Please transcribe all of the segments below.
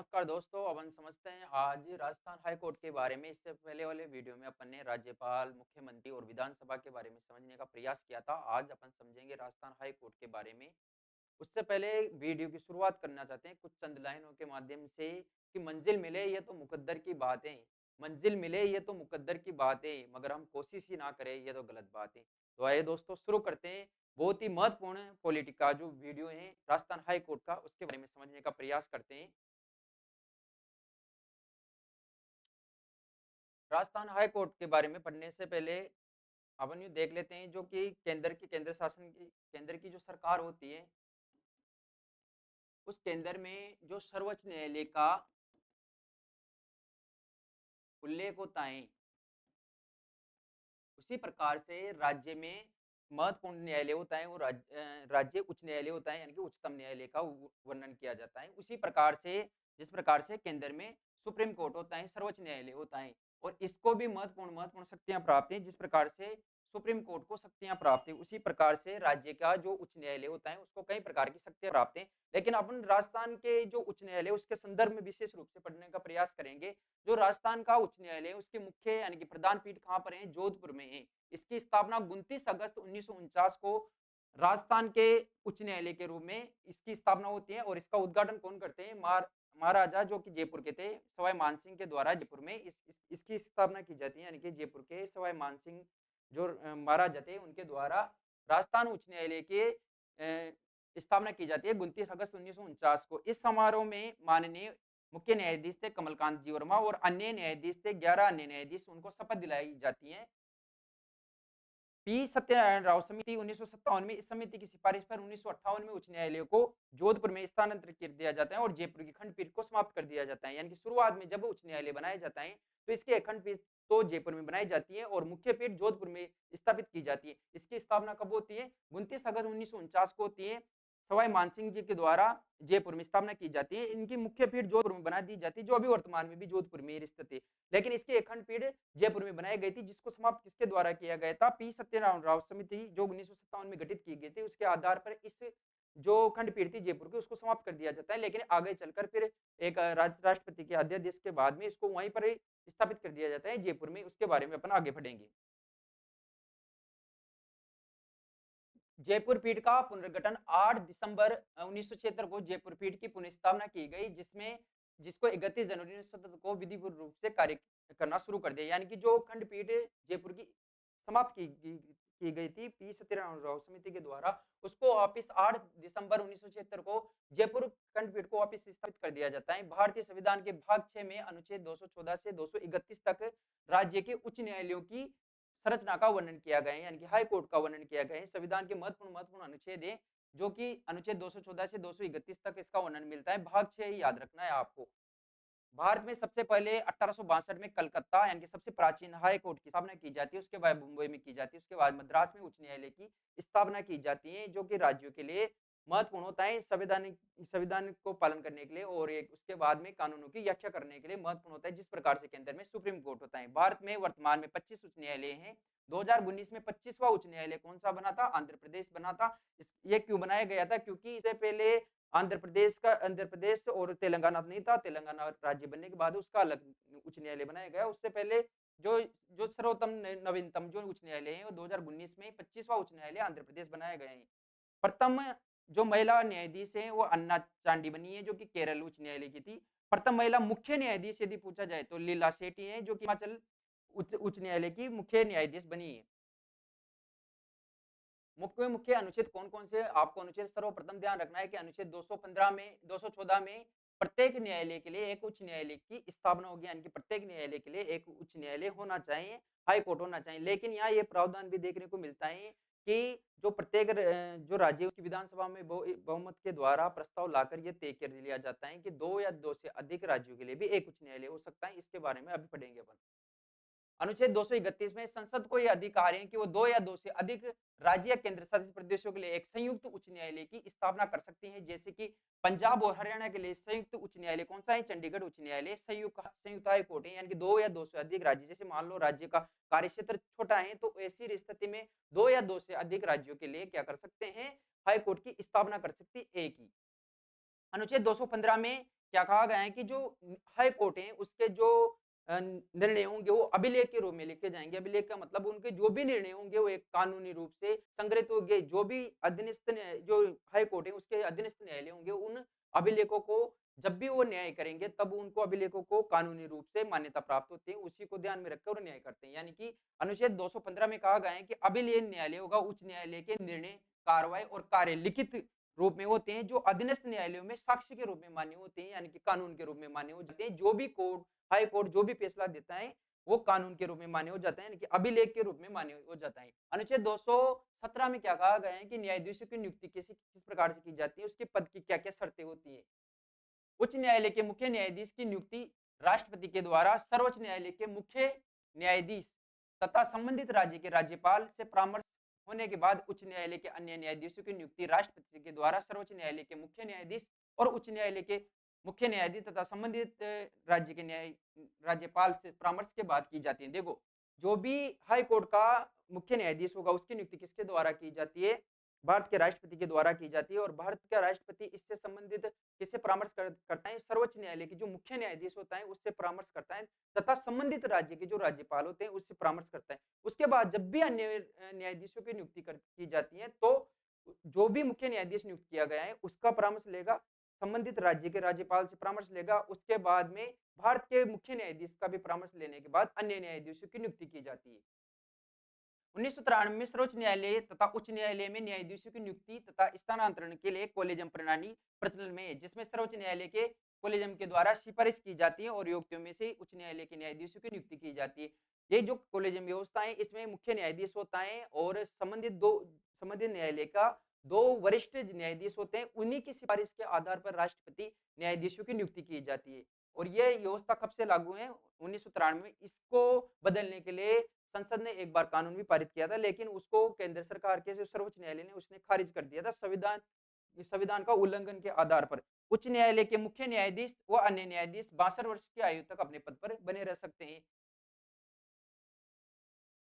नमस्कार दोस्तों, अपन समझते हैं आज राजस्थान हाई कोर्ट के बारे में। इससे पहले वाले वीडियो में अपन ने राज्यपाल, मुख्यमंत्री और विधानसभा के बारे में समझने का प्रयास किया था। आज अपन समझेंगे राजस्थान हाई कोर्ट के बारे में। उससे पहले वीडियो की शुरुआत करना चाहते हैं कुछ चंद लाइनों के माध्यम से कि मंजिल मिले ये तो मुकद्दर की बातें, मंजिल मिले ये तो मुकद्दर की बातें, मगर हम कोशिश ही ना करें ये तो गलत बातें। तो आइए दोस्तों शुरू करते हैं। बहुत ही महत्वपूर्ण पॉलिटी का जो वीडियो है राजस्थान हाई कोर्ट का, उसके बारे में समझने का प्रयास करते हैं। राजस्थान हाई कोर्ट के बारे में पढ़ने से पहले अपन यूँ देख लेते हैं जो कि केंद्र शासन की केंद्र की जो सरकार होती है, उस केंद्र में जो सर्वोच्च न्यायालय का उल्लेख होता है, उसी प्रकार से राज्य में महत्वपूर्ण न्यायालय होता है वो राज्य उच्च न्यायालय होता है, यानी कि उच्चतम न्यायालय का वर्णन किया जाता है। उसी प्रकार से जिस प्रकार से केंद्र में सुप्रीम कोर्ट होता है, सर्वोच्च न्यायालय होता है और इसको भी महत्वपूर्ण महत्वपूर्ण शक्तियां प्राप्त हैं। जिस प्रकार से सुप्रीम कोर्ट को शक्तियां प्राप्त है, उसी प्रकार से राज्य का जो उच्च न्यायालय होता है उसको कई प्रकार की शक्तियां प्राप्त हैं। लेकिन अपन राजस्थान के जो उच्च न्यायालय उसके संदर्भ में विशेष रूप से पढ़ने का प्रयास करेंगे। जो राजस्थान का उच्च न्यायालय है उसके मुख्य यानी कि प्रधान पीठ कहाँ पर है? जोधपुर में है। इसकी स्थापना 29 अगस्त 1949 को राजस्थान के उच्च न्यायालय के रूप में इसकी स्थापना होती है और इसका उद्घाटन कौन करते हैं? महाराजा जो कि जयपुर के थे, सवाई मानसिंह के द्वारा जयपुर में इसकी स्थापना की जाती है, यानी कि जयपुर के सवाई मानसिंह जो महाराजा थे उनके द्वारा राजस्थान उच्च न्यायालय के स्थापना की जाती है 29 अगस्त 1949 को। इस समारोह में माननीय मुख्य न्यायाधीश थे कमलकांत जी वर्मा और अन्य न्यायाधीश थे 11 अन्य न्यायाधीश, उनको शपथ दिलाई जाती है। पी सत्यनारायण राव समिति 1957 में, इस समिति की सिफारिश पर 1958 में उच्च न्यायालय को जोधपुर में स्थानांतरित कर दिया जाता है और जयपुर की खंडपीठ को समाप्त कर दिया जाता है। यानी कि शुरुआत में जब उच्च न्यायालय बनाया जाता है तो इसकी एक खंडपीठ तो जयपुर में बनाई जाती है और मुख्य पीठ जोधपुर में स्थापित की जाती है। इसकी स्थापना कब होती है? 29 अगस्त 1949 को होती है। सवाई मानसिंह जी के द्वारा जयपुर में स्थापना की जाती है। इनकी मुख्य पीठ जोधपुर में बना दी जाती है, जो अभी वर्तमान में भी जोधपुर में स्थित है। लेकिन इसकी एक खंडपीठ जयपुर में बनाई गई थी, जिसको समाप्त किसके द्वारा किया गया था? पी सत्यनारायण राव समिति जो 1957 में गठित की गई थी, उसके आधार पर इस जो खंडपीठ थी जयपुर की उसको समाप्त कर दिया जाता है। लेकिन आगे चलकर फिर एक राष्ट्रपति के अध्यादेश के बाद में इसको वहीं पर स्थापित कर दिया जाता है जयपुर में। उसके बारे में अपन आगे बढ़ेंगे। जयपुर पीठ का पुनर्गठन 8 दिसंबर 1976 को जयपुर पीठ की पुनर्स्थापना की गई, जिसमें जिसको 31 जनवरी 1977 को विधिपूर्ण रूप से कार्य करना शुरू कर दिया। यानी कि जो खंडपीठ जयपुर की समाप्त की गई थी पी सत्यनारायण राव समिति के द्वारा, उसको वापिस 8 दिसंबर 1976 को जयपुर खंडपीठ को वापिस स्थापित कर दिया जाता है। भारतीय संविधान के भाग 6 में अनुच्छेद 214 से 231 तक राज्य के उच्च न्यायालयों की संरचना का वर्णन किया गया है, यानी कि हाई कोर्ट का वर्णन किया गया है। संविधान के महत्वपूर्ण महत्वपूर्ण अनुच्छेद है, जो कि अनुच्छेद 214 से 231 तक इसका वर्णन मिलता है। भाग 6 ही याद रखना है आपको। भारत में सबसे पहले 1862 में कलकत्ता यानी कि सबसे प्राचीन हाई कोर्ट की स्थापना की जाती है। उसके बाद मुंबई में की जाती है। उसके बाद मद्रास में उच्च न्यायालय की स्थापना की जाती है, जो कि राज्यों के लिए महत्वपूर्ण होता है संविधान को पालन करने के लिए और एक उसके बाद में कानूनों की व्याख्या करने के लिए महत्वपूर्ण होता है। जिस प्रकार से केंद्र में सुप्रीम कोर्ट होता है। भारत में वर्तमान में 25 उच्च न्यायालय हैं। 2019 में 25वां उच्च न्यायालय कौन सा बना था? आंध्र प्रदेश बना था। ये क्यों बनाया गया था? क्योंकि इससे पहले आंध्र प्रदेश और तेलंगाना नहीं था। तेलंगाना राज्य बनने के बाद उसका अलग उच्च न्यायालय बनाया गया। उससे पहले जो जो सर्वोत्तम नवीनतम जो उच्च न्यायालय है वो 2019 में 25वां उच्च न्यायालय आंध्र प्रदेश बनाए गए हैं। प्रथम जो महिला न्यायाधीश है वो अन्ना चांडी बनी है, जो कि केरल उच्च न्यायालय की थी। प्रथम महिला मुख्य न्यायाधीश यदि पूछा जाए तो लीला सेठी है, जो कि हिमाचल उच्च न्यायालय की मुख्य न्यायाधीश बनी है। मुख्य मुख्य अनुच्छेद कौन कौन से? आपको अनुच्छेद सर्वप्रथम ध्यान रखना है कि अनुच्छेद 215 में 214 में प्रत्येक न्यायालय के लिए एक उच्च न्यायालय की स्थापना होगी, यानी कि प्रत्येक न्यायालय के लिए एक उच्च न्यायालय होना चाहिए, हाई कोर्ट होना चाहिए। लेकिन यहाँ ये प्रावधान भी देखने को मिलता है कि जो प्रत्येक जो राज्य की विधानसभा में बहुमत के द्वारा प्रस्ताव लाकर ये तय कर लिया जाता है कि दो या दो से अधिक राज्यों के लिए भी एक उच्च न्यायालय हो सकता है। इसके बारे में अभी पढ़ेंगे अपन। अनुच्छेद 231 में संसद को यह अधिकार है कि वो दो या दो से अधिक राज्य या केंद्र शासित प्रदेशों के लिए एक संयुक्त उच्च न्यायालय की स्थापना कर सकती है। जैसे कि पंजाब और हरियाणा के लिए संयुक्त उच्च न्यायालय कौन सा है? चंडीगढ़ उच्च न्यायालय। संयुक्त हाई कोर्ट है, यानी कि दो या दो से अधिक राज्य, जैसे मान लो राज्य का कार्य क्षेत्र छोटा है तो ऐसी स्थिति में दो या दो से अधिक राज्यों के लिए क्या कर सकते हैं? हाई कोर्ट की स्थापना कर सकती है एक ही। अनुच्छेद 215 में क्या कहा गया है कि जो हाई कोर्ट है उसके जो निर्णय होंगे वो अभिलेख के रूप में लिखे जाएँगे। अभिलेख का मतलब उनके जो भी निर्णय होंगे वो एक कानूनी रूप से संग्रहित होंगे। जो भी अधीनस्थ न्याय जो हाई कोर्ट है उसके अधीनस्थ न्यायालय होंगे उन अभिलेखों को जब भी वो न्याय करेंगे तब उनको अभिलेखों को कानूनी रूप से मान्यता प्राप्त होती है। उसी को ध्यान में रखकर वो न्याय करते हैं। यानी कि अनुच्छेद 215 में कहा गया है कि अभिलेख न्यायालय होगा उच्च न्यायालय के निर्णय, कार्रवाई और कार्य लिखित रूप में होते हैं जो अधीनस्थ न्यायालयों में साक्ष्य के रूप में मान्य होते हैं यानी कि कानून के रूप में मान्य हो जाते हैं। जो भी कोर्ट हाई कोर्ट जो भी फैसला देता है वो कानून के रूप में मान्य हो जाता है यानी कि अभिलेख के रूप में मान्य हो जाता है। अनुच्छेद 217 में क्या कहा गया है कि न्यायाधीशों की नियुक्ति किस प्रकार से की जाती है, उसके पद की क्या-क्या शर्तें होती हैं। उच्च न्यायालय के मुख्य न्यायाधीश की नियुक्ति राष्ट्रपति के द्वारा सर्वोच्च न्यायालय के मुख्य न्यायाधीश तथा संबंधित राज्य के राज्यपाल से परामर्श होने के बाद उच्च न्यायालय के अन्य न्यायाधीशों की नियुक्ति राष्ट्रपति के द्वारा सर्वोच्च न्यायालय के मुख्य न्यायाधीश और उच्च न्यायालय के मुख्य न्यायाधीश तथा संबंधित राज्य के राज्यपाल से परामर्श के बाद की जाती है। देखो, जो भी हाई कोर्ट का मुख्य न्यायाधीश होगा उसकी नियुक्ति किसके द्वारा की जाती है? भारत के राष्ट्रपति के द्वारा की जाती है और भारत का राष्ट्रपति इससे संबंधित किससे परामर्श करता है? सर्वोच्च न्यायालय के जो मुख्य न्यायाधीश होता है उससे परामर्श करता है तथा संबंधित राज्य के जो राज्यपाल होते हैं उससे परामर्श करता है। उसके बाद जब भी अन्य न्यायाधीशों की नियुक्ति की जाती है तो जो भी मुख्य न्यायाधीश नियुक्त किया गया है उसका परामर्श लेगा, संबंधित राज्य के राज्यपाल से परामर्श लेगा, उसके बाद में भारत के मुख्य न्यायाधीश का भी परामर्श लेने के बाद अन्य न्यायाधीशों की नियुक्ति की जाती है। 1993 में सर्वोच्च न्यायालय तथा उच्च न्यायालय में न्यायाधीशों की नियुक्ति तथा स्थानांतरण के लिए कोलेजियम प्रणाली प्रचलन में है, जिसमें सर्वोच्च न्यायालय के कोलेजियम के द्वारा सिफारिश की जाती है और योग्यों में से उच्च न्यायालय के न्यायाधीशों की नियुक्ति की जाती है। ये जो कोलेजियम व्यवस्था है इसमें मुख्य न्यायाधीश होता है और संबंधित न्यायालय का दो वरिष्ठ न्यायाधीश होते हैं। उन्हीं की सिफारिश के आधार पर राष्ट्रपति न्यायाधीशों की नियुक्ति की जाती है। और ये व्यवस्था कब से लागू है? 1993 में। इसको बदलने के लिए संसद ने एक बार कानून भी पारित किया था लेकिन उसको केंद्र सरकार के जो सर्वोच्च न्यायालय ने उसने खारिज कर दिया था संविधान का उल्लंघन के आधार पर। उच्च न्यायालय के मुख्य न्यायाधीश व अन्य न्यायाधीश 62 वर्ष की आयु तक अपने पद पर बने रह सकते हैं।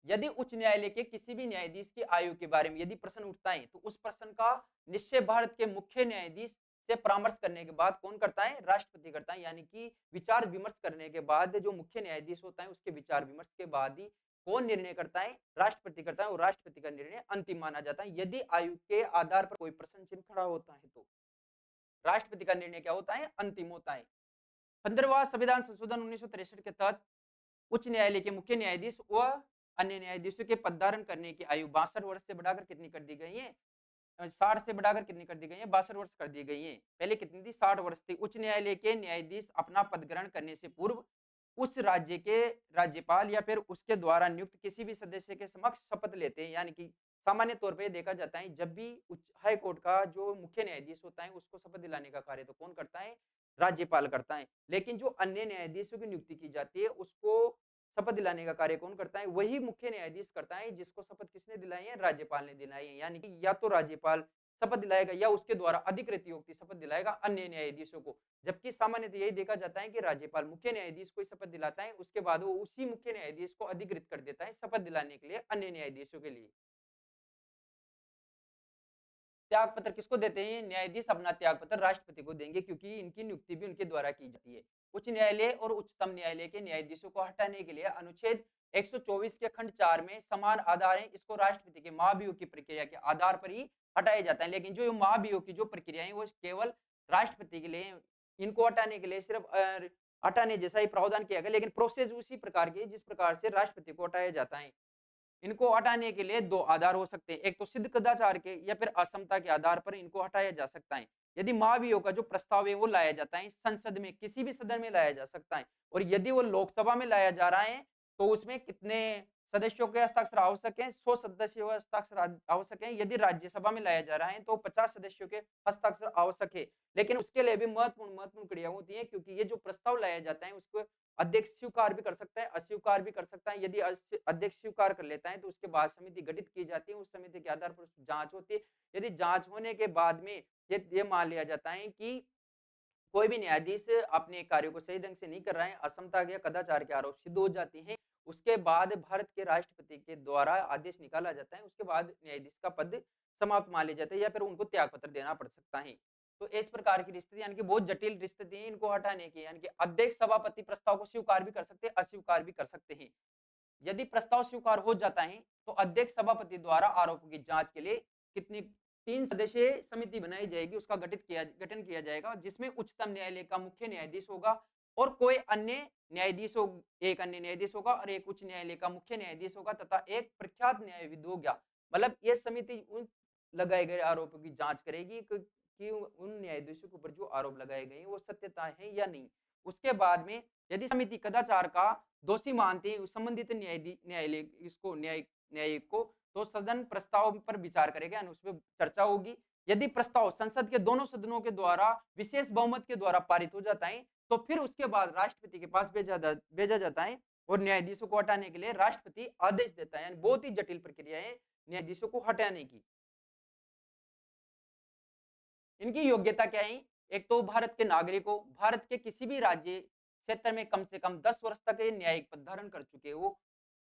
यदि उच्च न्यायालय के किसी भी न्यायाधीश की आयु के बारे में यदि प्रश्न उठता है तो उस प्रश्न का निश्चय भारत के मुख्य न्यायाधीश से परामर्श करने के बाद कौन करता है? राष्ट्रपति करता है। यानी कि विचार विमर्श करने के बाद जो मुख्य न्यायाधीश होता है उसके विचार विमर्श के बाद ही कौन निर्णय करता है? राष्ट्रपति करता है और राष्ट्रपति का निर्णय अंतिम माना जाता है। यदि आयु के आधार पर कोई प्रश्न चिन्ह खड़ा होता है तो राष्ट्रपति का निर्णय क्या होता है? अंतिम होता है। 15वां संविधान संशोधन 1963 के तहत उच्च न्यायालय के मुख्य न्यायाधीश व अन्य न्यायाधीशों के पद धारण करने की आयु 62 वर्ष से बढ़ाकर कितनी कर दी गई है? 60 से बढ़ाकर कितनी कर दी गई है? 62 वर्ष कर दी गई है। पहले कितनी थी? 60 वर्ष थी। उच्च न्यायालय के न्यायाधीश अपना पद ग्रहण करने से पूर्व उस राज्य के राज्यपाल या फिर उसके द्वारा नियुक्त किसी भी सदस्य के समक्ष शपथ लेते हैं। यानी कि सामान्य तौर पे देखा जाता है जब भी उच्च हाई कोर्ट का जो मुख्य न्यायाधीश होता है उसको शपथ दिलाने का कार्य तो कौन करता है? राज्यपाल करता है। लेकिन जो अन्य न्यायाधीशों की नियुक्ति की जाती है उसको शपथ दिलाने का कार्य कौन करता है? वही मुख्य न्यायाधीश करता है जिसको शपथ किसने दिलाई है? राज्यपाल ने दिलाई है। यानी कि या तो राज्यपाल शपथ दिलाएगा या उसके द्वारा अधिकृत व्यक्ति शपथ दिलाएगा अन्य न्यायाधीशों को। जबकि सामान्यतः यही देखा जाता है कि राज्यपाल मुख्य न्यायाधीश को शपथ दिलाता है, उसके बाद वो उसी मुख्य न्यायाधीश को अधिकृत कर देता है शपथ दिलाने के लिए अन्य न्यायाधीशों के लिए। त्याग पत्र किसको देते हैं? न्यायाधीश अपना त्याग पत्र राष्ट्रपति को देंगे क्योंकि इनकी नियुक्ति भी उनके द्वारा की जाती है। उच्च न्यायालय और उच्चतम न्यायालय के न्यायाधीशों को हटाने के लिए अनुच्छेद 124 के खंड 4 में समान आधार है, इसको राष्ट्रपति के महाभियोग की प्रक्रिया के आधार पर ही हटाया जाता है। लेकिन जो महाभियोग की जो प्रक्रिया है वो केवल राष्ट्रपति के लिए, इनको हटाने के लिए सिर्फ हटाने जैसा ही प्रावधान किया गया, लेकिन प्रोसेस उसी प्रकार की है जिस प्रकार से राष्ट्रपति को हटाया जाता है। इनको हटाने के लिए 2 आधार हो सकते हैं। एक तो सिद्ध कदाचार के या फिर असमता के आधार पर इनको हटाया जा सकता है। यदि महाभियोग का जो प्रस्ताव है वो लाया जाता है संसद में, किसी भी सदन में लाया जा सकता है और यदि वो लोकसभा में लाया जा रहा है तो उसमें कितने सदस्यों के हस्ताक्षर आवश्यक हैं? 100 सदस्यों के हस्ताक्षर आवश्यक हैं। यदि राज्यसभा में लाया जा रहा है तो 50 सदस्यों के हस्ताक्षर आवश्यक है। लेकिन उसके लिए भी महत्वपूर्ण महत्वपूर्ण क्रिया होती है क्योंकि ये जो प्रस्ताव लाया जाता है उसको अध्यक्ष स्वीकार भी कर सकता है, अस्वीकार भी कर सकता है। यदि अध्यक्ष स्वीकार कर लेता है तो उसके बाद समिति गठित की जाती है, उस समिति के आधार पर जांच होती है। यदि जांच होने के बाद में ये मान लिया जाता है कि कोई भी न्यायाधीश अपने कार्यों को सही ढंग से नहीं कर रहा है, असमता या कदाचार के आरोप सिद्ध हो जाते हैं, उसके बाद भारत के राष्ट्रपति के द्वारा आदेश निकाला जाता है, उसके बाद न्यायाधीश का पद समाप्त मान लिया जाता है या फिर उनको त्यागपत्र देना पड़ सकता है। तो इस प्रकार की रिश्ते यानी कि बहुत जटिल रिश्ते हैं इनको हटाने की, यानी कि अध्यक्ष सभापति प्रस्ताव को स्वीकार भी कर सकते हैं, अस्वीकार भी कर सकते हैं। यदि प्रस्ताव स्वीकार हो जाता है तो अध्यक्ष सभापति द्वारा आरोपों की जांच के लिए कितनी 3 सदस्यीय समिति बनाई जाएगी, उसका गठन किया जाएगा, जिसमें उच्चतम न्यायालय का मुख्य न्यायाधीश होगा और कोई अन्य न्यायाधीश हो एक अन्य न्यायाधीश होगा और एक उच्च न्यायालय का मुख्य न्यायाधीश होगा तथा एक प्रख्यात न्यायविद होगा। मतलब ये समिति उन लगाए गए आरोपों की जांच करेगी कि उन न्यायाधीशों के ऊपर जो आरोप लगाए गए हैं वो सत्यता है या नहीं। उसके बाद में यदि समिति कदाचार का दोषी मानते हैं संबंधित न्यायालय इसको न्यायिक को, तो सदन प्रस्ताव पर विचार करेगा यानी उसमें चर्चा होगी। यदि प्रस्ताव संसद के दोनों सदनों के द्वारा विशेष बहुमत के द्वारा पारित हो जाता है तो फिर उसके बाद राष्ट्रपति के पास भेजा जाता है और न्यायाधीशों को हटाने के लिए राष्ट्रपति आदेश देता है। यानी बहुत ही जटिल प्रक्रिया है न्यायाधीशों को हटाने की। इनकी योग्यता क्या है? एक तो भारत के नागरिक हो, भारत के किसी भी राज्य क्षेत्र में कम से कम 10 वर्ष तक ये न्यायिक पद धारण कर चुके हो,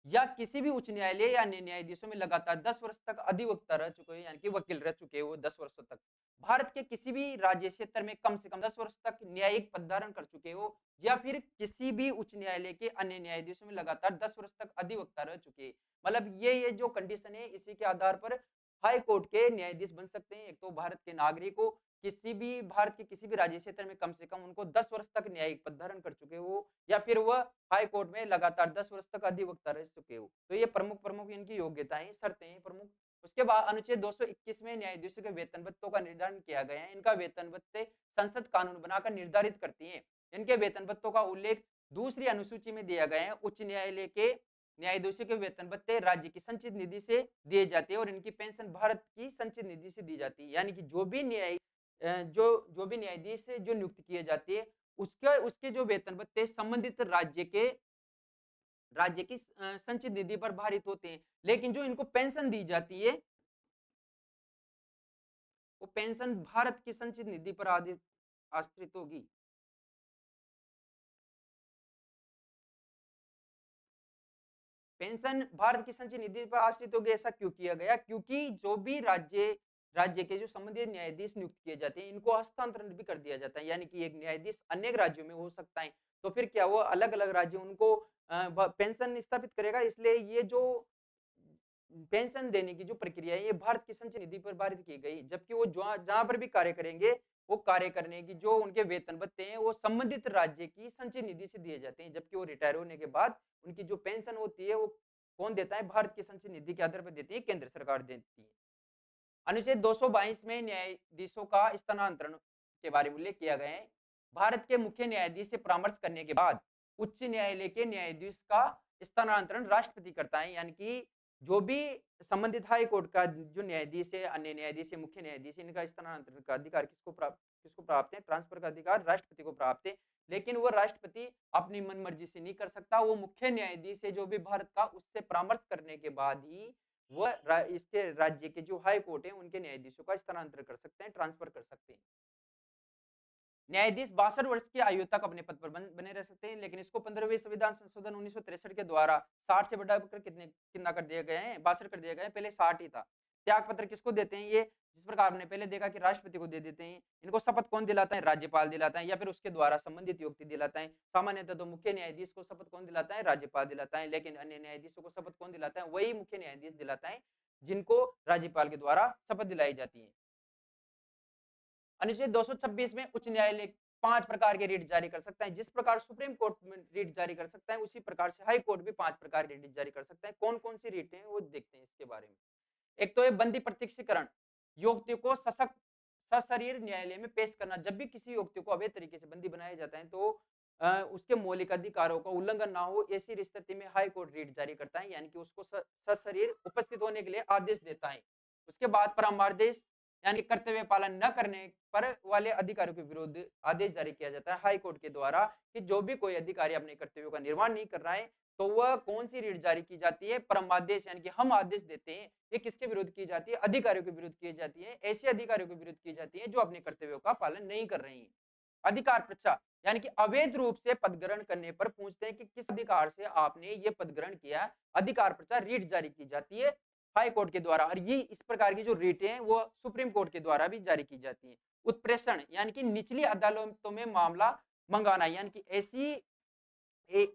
या किसी भी उच्च न्यायालय या अन्य न्यायाधीशों में लगातार 10 वर्ष तक अधिवक्ता रह चुके हो, यानी कि वकील रह चुके हो 10 वर्षों तक। भारत के किसी भी राज्य क्षेत्र में कम से कम 10 वर्ष तक न्यायिक पद धारण कर चुके हो, या फिर किसी भी उच्च न्यायालय के अन्य न्यायाधीशों में लगातार 10 वर्ष तक अधिवक्ता रह चुके। मतलब ये जो कंडीशन है, इसी के आधार पर हाई कोर्ट के न्यायाधीश बन सकते हैं। एक तो भारत के नागरिक हो, किसी भी भारत के किसी भी राज्य क्षेत्र में कम से कम उनको 10 वर्ष तक न्यायिक पद धारण कर चुके हो, या फिर वह हाई कोर्ट में लगातार 10 वर्ष तक अधिवक्ता रह चुके हो। तो ये प्रमुख प्रमुख इनकी योग्यताएं, शर्तें हैं प्रमुख। उसके बाद अनुच्छेद 221 में न्यायाधीशों के वेतन भत्तों का निर्धारण किया गया है। इनका वेतन भत्ते संसद कानून बनाकर निर्धारित करती है। इनके वेतन भत्तों का उल्लेख दूसरी अनुसूची में दिया गया है। उच्च न्यायालय के न्यायाधीशों के वेतन भत्ते राज्य की संचित निधि से दिए जाते हैं और इनकी पेंशन भारत की संचित निधि से दी जाती है। यानी कि जो भी जो भी न्यायाधीश जो नियुक्त किए जाते हैं, उसके उसके जो वेतन भत्ते संबंधित राज्य की संचित निधि पर भारित होते हैं। लेकिन जो इनको पेंशन दी जाती है, वो पेंशन भारत की संचित निधि पर आश्रित होगी। पेंशन भारत की संचित निधि पर आश्रित होगी। ऐसा क्यों किया गया? क्योंकि जो भी राज्य के जो संबंधित न्यायाधीश नियुक्त किए जाते हैं, इनको हस्तांतरण भी कर दिया जाता है। यानी कि एक न्यायाधीश अनेक राज्यों में हो सकता है, तो फिर क्या वो अलग अलग राज्य उनको पेंशन स्थापित करेगा। इसलिए ये जो पेंशन देने की जो प्रक्रिया है, ये भारत की संचय निधि पर पारित की गई। जबकि वो जहां पर भी कार्य करेंगे, वो कार्य करने की जो उनके वेतन भत्ते हैं, वो संबंधित राज्य की संचय निधि से दिए जाते हैं। जबकि वो रिटायर होने के बाद उनकी जो पेंशन होती है, वो कौन देता है? भारत की संचय निधि के आधार पर देती है, केंद्र सरकार देती है। अनुच्छेद 222 में न्यायाधीशों का स्थानांतरण के बारे में उल्लेख किया गया है। भारत के मुख्य न्यायाधीश से परामर्श करने के बाद उच्च न्यायालय के न्यायाधीश का स्थानांतरण राष्ट्रपति करता है। यानी कि जो भी संबंधित हाई कोर्ट का जो न्यायाधीश है, अन्य न्यायाधीश है, मुख्य न्यायाधीश है, इनका स्थानांतरण का अधिकार किसको प्राप्त है? ट्रांसफर का अधिकार राष्ट्रपति को प्राप्त है। लेकिन वो राष्ट्रपति अपनी मन मर्जी से नहीं कर सकता। वो मुख्य न्यायाधीश है जो भी भारत का, उससे परामर्श करने के बाद ही वह इसके राज्य के जो हाई कोर्ट है, उनके न्यायाधीशों का स्थानांतरण कर सकते हैं, ट्रांसफर कर सकते हैं। न्यायाधीश 62 वर्ष की आयु तक अपने पद पर बने रह सकते हैं। लेकिन इसको 15वें संविधान संशोधन 1963 के द्वारा 60 से बढ़ाकर कितना कर दिया गया है? 62 कर दिया गया है। पहले 60 ही था। त्याग पत्र किसको देते हैं? ये जिस प्रकार हमने पहले देखा कि राष्ट्रपति को दे देते हैं। इनको शपथ कौन दिलाता है? राज्यपाल दिलाता है, या फिर उसके द्वारा संबंधित व्यक्ति दिलाता है। सामान्यतः तो मुख्य न्यायाधीश को शपथ कौन दिलाता है? राज्यपाल दिलाता है। लेकिन अन्य न्यायाधीशों को शपथ कौन दिलाता है? वही मुख्य न्यायाधीश दिलाता है, जिनको राज्यपाल के द्वारा शपथ दिलाई जाती है। अनुच्छेद 226 में उच्च न्यायालय 5 प्रकार के रिट जारी कर सकता है। जिस प्रकार सुप्रीम कोर्ट में रिट जारी कर सकता है, उसी प्रकार से हाई कोर्ट भी 5 प्रकार के रिट जारी कर सकता है। कौन-कौन सी रिट हैं, वो देखते हैं इसके बारे में। एक तो है बंदी प्रत्यक्षीकरण। युक्ति को सशरीर न्यायालय में पेश करना। जब भी किसी युक्ति को अवैध तरीके से बंदी बनाया जाता है, तो उसके मौलिक अधिकारों का उल्लंघन ना हो, ऐसी स्थिति में हाई कोर्ट रिट जारी करता है, यानी कि उसको सशरीर उपस्थित होने के लिए आदेश देता है। उसके बाद परमादेश, यानी कर्तव्य पालन न करने पर वाले अधिकारियों के विरुद्ध आदेश जारी किया जाता है हाई कोर्ट के द्वारा, कि जो भी कोई अधिकारी अपने कर्तव्यों का निर्वहन नहीं कर रहा है, तो वह कौन सी रीट जारी की जाती है? परमादेश, यानी कि हम आदेश देते हैं। ये किसके विरुद्ध की जाती है? अधिकारियों के विरुद्ध की जाती है। ऐसे अधिकारियों के विरुद्ध की जाती है जो अपने कर्तव्यों का पालन नहीं कर रहे हैं। अधिकार परीक्षा, यानी कि अवैध रूप से पद ग्रहण करने पर पूछते हैं कि किस अधिकार से आपने ये पद ग्रहण किया। अधिकार परीक्षा रीट जारी की जाती है हाई कोर्ट के द्वारा, और ये इस प्रकार की जो रीटें हैं वो सुप्रीम कोर्ट के द्वारा भी जारी की जाती हैं। उत्प्रेषण यानी कि निचली अदालतों में मामला मंगाना, यानी कि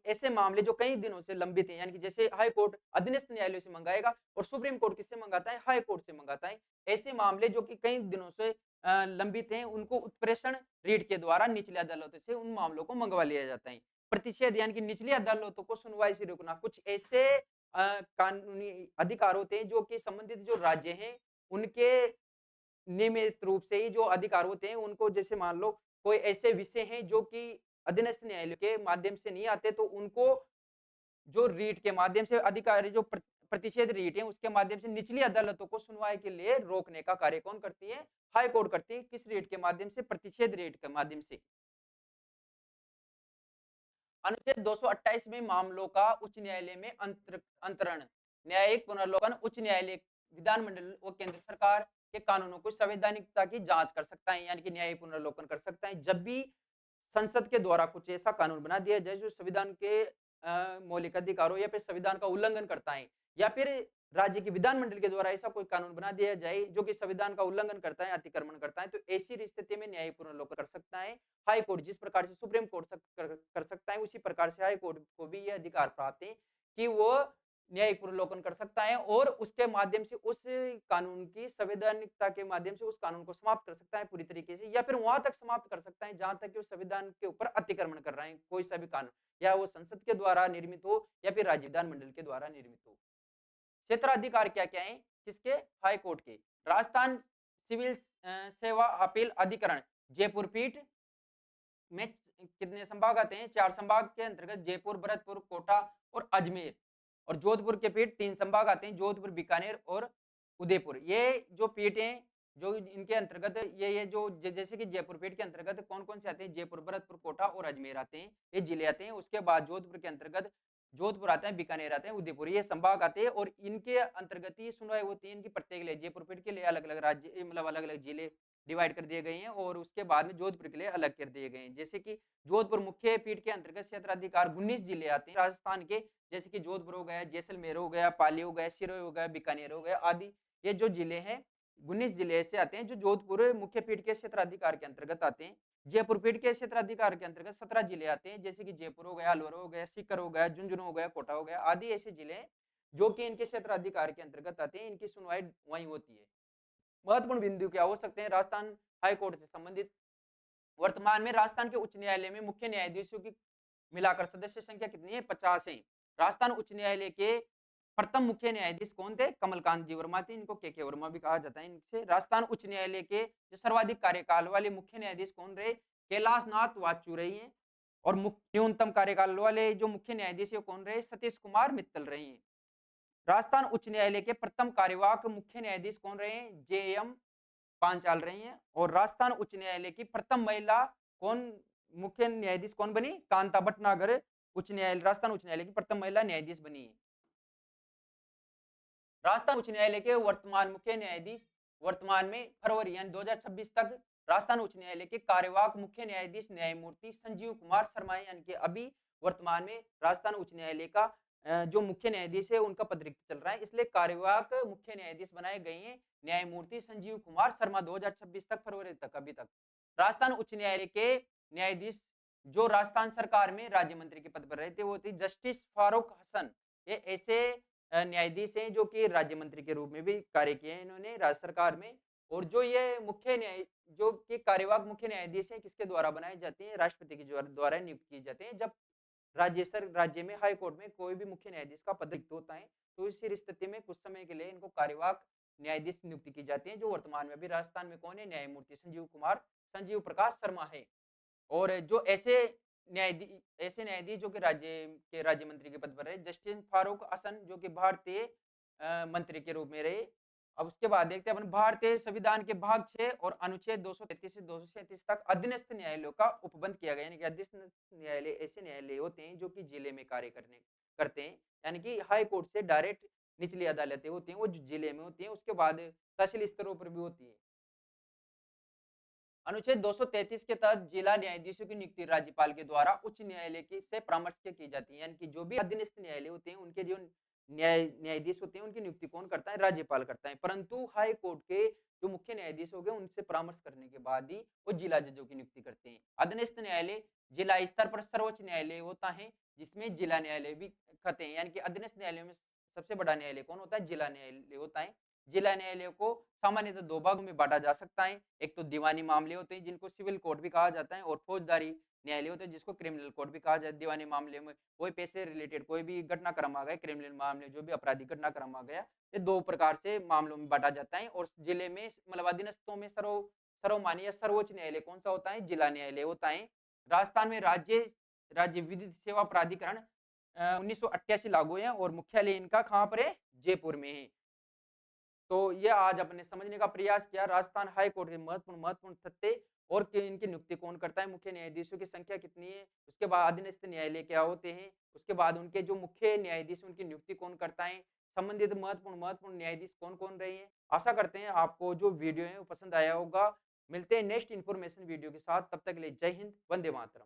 ऐसे मामले जो कई दिनों से लंबित हैं, यानी कि जैसे हाई कोर्ट अधीनस्थ न्यायालय से मंगाएगा और सुप्रीम कोर्ट किससे मंगाता है, हाई कोर्ट से मंगाता है। ऐसे मामले जो कि कई दिनों से लंबित हैं, उनको उत्प्रेषण रीट के द्वारा निचली अदालतों से उन मामलों को मंगवा लिया जाता है। प्रतिषेध यानी कि निचली अदालतों को सुनवाई से रोकना, कुछ ऐसे कानूनी अधिकार होते हैं जो कि संबंधित जो राज्य हैं उनके नियमित रूप से ही जो अधिकार होते हैं उनको, जैसे मान लो कोई ऐसे विषय हैं जो कि अधीनस्थ न्यायालय के माध्यम से नहीं आते, तो उनको जो रीट के माध्यम से अधिकारी जो प्रतिषेध रीट है उसके माध्यम से निचली अदालतों को सुनवाई के लिए रोकने का कार्य कौन करती है, हाई कोर्ट करती है। किस रीट के माध्यम से, प्रतिषेध रीट के माध्यम से। अनुच्छेद 228 में मामलों का उच्च न्यायालय में अंतरण, न्यायिक पुनर्लोकन, उच्च न्यायालय विधानमंडल और केंद्र सरकार के कानूनों को संवैधानिकता की जांच कर सकता है, यानी कि न्यायिक पुनर्लोकन कर सकता है जब भी संसद के द्वारा कुछ ऐसा कानून बना दिया जाए जो संविधान के मौलिक अधिकारों या फिर संविधान का उल्लंघन करता है, या फिर राज्य के विधानमंडल के द्वारा ऐसा कोई कानून बना दिया जाए जो कि संविधान का उल्लंघन करता है, अतिक्रमण करता है, तो ऐसी स्थिति में न्यायिक पुनर्लोकन कर सकता है हाई कोर्ट। जिस प्रकार से सुप्रीम कोर्ट कर सकता है, उसी प्रकार से हाई कोर्ट को भी यह अधिकार प्राप्त है कि वो न्यायिक पुनर्लोकन कर सकता है और उसके माध्यम से उस कानून की संवैधानिकता के माध्यम से उस कानून को समाप्त कर सकता है पूरी तरीके से, या फिर वहां तक समाप्त कर सकता है जहां तक कि वो संविधान के ऊपर अतिक्रमण कर रहे हैं कोई सा भी कानून, या वो संसद के द्वारा निर्मित हो या फिर राज्य विधानमंडल के द्वारा निर्मित हो। क्षेत्राधिकार क्या क्या है किसके, हाई कोर्ट के। राजस्थान सिविल सेवा अपील अधिकरण, जयपुर पीठ में कितने संभाग आते हैं, 4 संभाग के अंतर्गत जयपुर, भरतपुर, कोटा और अजमेर। और जोधपुर के पीठ 3 संभाग आते हैं, जोधपुर, बीकानेर और उदयपुर। ये जो पीठ हैं, जो इनके अंतर्गत ये जो जैसे कि जयपुर पीठ के अंतर्गत कौन-कौन से आते हैं, जयपुर, भरतपुर, कोटा और अजमेर आते हैं, ये जिले आते हैं। उसके बाद जोधपुर के अंतर्गत जोधपुर आता है, बीकानेर आता है, उदयपुर, ये संभाग आते हैं और इनके अंतर्गत ही सुनवाई होती है। इनकी प्रत्येक लिए जयपुर पीठ के लिए अलग-अलग राज्य, मतलब अलग-अलग जिले डिवाइड कर दिए गए हैं और उसके बाद में जोधपुर के लिए अलग कर दिए गए हैं। जैसे कि जोधपुर मुख्य पीठ के अंतर्गत क्षेत्राधिकार 19 जिले आते हैं राजस्थान के, जैसे कि जोधपुर हो गया, जैसलमेर हो गया, पाली हो गया, सिरोही हो गया, बीकानेर हो गया आदि। ये जो जिले हैं 19 जिले ऐसे आते हैं जो जोधपुर मुख्य पीठ के क्षेत्राधिकार के अंतर्गत आते हैं। जयपुर पीठ के क्षेत्राधिकार के अंतर्गत 17 जिले आते हैं, जैसे कि जयपुर हो गया, अलवर हो गया, सीकर हो गया, झुंझुनू हो गया, कोटा हो गया आदि। ऐसे जिले हैं जो कि इनके क्षेत्राधिकार के अंतर्गत आते हैं, इनकी सुनवाई वहीं होती है। महत्वपूर्ण बिंदु क्या हो सकते हैं राजस्थान हाई कोर्ट से संबंधित। वर्तमान में राजस्थान के उच्च न्यायालय में मुख्य न्यायाधीशों की मिलाकर सदस्य संख्या कितनी है, 50 है। राजस्थान उच्च न्यायालय के प्रथम मुख्य न्यायाधीश कौन थे, कमलकांत जी वर्मा थे, इनको के वर्मा भी कहा जाता है इनसे। राजस्थान उच्च न्यायालय के जो सर्वाधिक कार्यकाल वाले मुख्य न्यायाधीश कौन रहे, कैलाश नाथ वाचुरई हैं। और न्यूनतम कार्यकाल वाले जो मुख्य न्यायाधीश है कौन रहे, सतीश कुमार मित्तल रहे हैं। राजस्थान उच्च न्यायालय के प्रथम कार्यवाहक मुख्य न्यायाधीश कौन रहे हैं, जे.एम. पांचाल रही हैं। और राजस्थान उच्च न्यायालय की प्रथम महिला कौन, मुख्य न्यायाधीश कौन बनी, कांता भटनागर उच्च न्यायालय, राजस्थान उच्च न्यायालय की प्रथम महिला न्यायाधीश बनी है। राजस्थान उच्च न्यायालय के वर्तमान मुख्य न्यायाधीश, वर्तमान में फरवरी यानी 2026 तक राजस्थान उच्च न्यायालय के कार्यवाहक मुख्य न्यायाधीश न्यायमूर्ति संजीव कुमार शर्मा है, यानी कि अभी वर्तमान में राजस्थान उच्च न्यायालय का जो मुख्य न्यायाधीश है उनका पद रिक्त चल रहा है, इसलिए कार्यवाहक मुख्य न्यायाधीश बनाए गए हैं न्यायमूर्ति संजीव कुमार शर्मा 2026 तक, फरवरी तक अभी तक। राजस्थान उच्च न्यायालय के न्यायाधीश जो राजस्थान सरकार में राज्य मंत्री के पद पर रहे थे वो थे जस्टिस फारूक हसन। ये ऐसे न्यायाधीश हैं जो कि राज्य मंत्री के रूप में भी कार्य किए हैं इन्होंने राज्य सरकार में। और जो ये मुख्य न्याय जो कि कार्यवाहक मुख्य न्यायाधीश हैं किसके द्वारा बनाए जाते हैं, राष्ट्रपति के द्वारा नियुक्त किए जाते हैं। जब राज्य में हाई कोर्ट में कोई भी मुख्य न्यायाधीश का पद रिक्त होता है तो इस स्थिति में कुछ समय के लिए इनको कार्यवाहक न्यायाधीश नियुक्ति की जाती है, जो वर्तमान में भी राजस्थान में कौन है, न्यायमूर्ति संजीव प्रकाश शर्मा है। और जो ऐसे न्यायाधीश जो कि राज्य मंत्री के पद पर रहे, जस्टिस फारूक हसन जो कि भारतीय मंत्री के रूप में रहे। अब उसके बाद देखते हैं अपन भारतीय संविधान के भाग 6 और अनुच्छेद 233 से 237 तक अधीनस्थ न्यायालयों का उपबंध किया गया, यानी कि अधीनस्थ न्यायालय ऐसे न्यायालय होते हैं जो कि जिले में कार्य करते हैं, यानी कि हाई कोर्ट से डायरेक्ट निचली अदालतें होती हैं वो जिले में होती हैं, उसके बाद तहसील स्तरों पर भी होती है। अनुच्छेद 233 के तहत जिला न्यायाधीशों की नियुक्ति राज्यपाल के द्वारा उच्च न्यायालय की से परामर्श के की जाती है, यानी कि जो भी अधीनस्थ न्यायालय होते हैं उनके जो न्यायाधीश होते हैं उनकी नियुक्ति कौन करता है, राज्यपाल करता है। परंतु हाई कोर्ट के जो मुख्य न्यायाधीश हो गए उनसे परामर्श करने के बाद ही वो जिला जजों की नियुक्ति करते हैं। अधीनस्थ न्यायालय जिला स्तर पर सर्वोच्च न्यायालय होता है, जिसमें जिला न्यायालय भी कहते हैं। यानी कि अधीनस्थ न्यायालय में सबसे बड़ा न्यायालय कौन होता है? जिला न्यायालय होता है। जिला न्यायालय को सामान्यतः 2 भागों में बाँटा जा सकता है। एक तो दीवानी मामले होते हैं जिनको सिविल कोर्ट भी कहा जाता है और फौजदारी न्यायालय होते हैं जिसको क्रिमिनल कोर्ट भी कहा जाता है। दीवानी मामले में कोई पैसे रिलेटेड कोई भी घटनाक्रम आ गए, क्रिमिनल मामले जो भी आपराधिक घटनाक्रम आ गया, ये 2 प्रकार से मामलों में बाँटा जाता है और जिले में मतलब अधीनस्थों में सर्वमान्य या सर्वोच्च न्यायालय कौन-सा होता है? जिला न्यायालय होता है। राजस्थान में राज्य विधिक सेवा प्राधिकरण 1988 लागू है और मुख्यालय इनका कहाँ पर है? जयपुर में है। तो ये आज अपने समझने का प्रयास किया राजस्थान हाई कोर्ट के महत्वपूर्ण महत्वपूर्ण तथ्य और इनकी नियुक्ति कौन करता है, मुख्य न्यायाधीशों की संख्या कितनी है, उसके बाद अधीनस्थ न्यायालय क्या होते हैं, उसके बाद उनके जो मुख्य न्यायाधीश उनकी नियुक्ति कौन करता है, संबंधित महत्वपूर्ण महत्वपूर्ण न्यायाधीश कौन कौन रहे हैं। आशा करते हैं आपको जो वीडियो है वो पसंद आया होगा। मिलते हैं नेक्स्ट इन्फॉर्मेशन वीडियो के साथ, तब तक के लिए जय हिंद, वंदे मातरम।